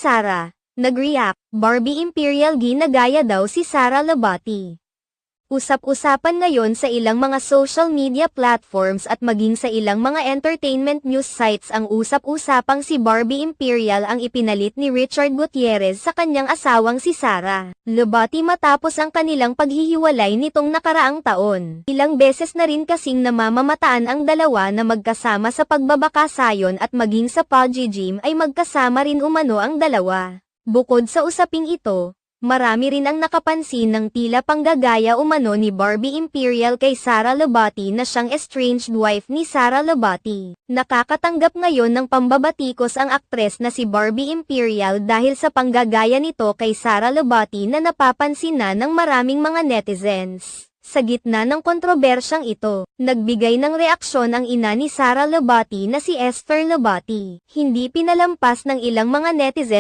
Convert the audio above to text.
Sara. Nag-react, Barbie Imperial ginagaya daw si Sara Lahbati. Usap-usapan ngayon sa ilang mga social media platforms at maging sa ilang mga entertainment news sites ang usap-usapang si Barbie Imperial ang ipinalit ni Richard Gutierrez sa kanyang asawang si Sara Lahbati matapos ang kanilang paghihiwalay nitong nakaraang taon. Ilang beses na rin kasing namamamataan ang dalawa na magkasama sa pagbabakasayon at maging sa pagji-gym ay magkasama rin umano ang dalawa. Bukod sa usaping ito, marami rin ang nakapansin ng tila panggagaya umano ni Barbie Imperial kay Sara Lahbati na siyang estranged wife ni Sara Lahbati. Nakakatanggap ngayon ng pambabatikos ang aktres na si Barbie Imperial dahil sa panggagaya nito kay Sara Lahbati na napapansin na ng maraming mga netizens. Sa gitna ng kontrobersyang ito, nagbigay ng reaksyon ang ina ni Sara Lahbati na si Esther Lahbati. Hindi pinalampas ng ilang mga netizens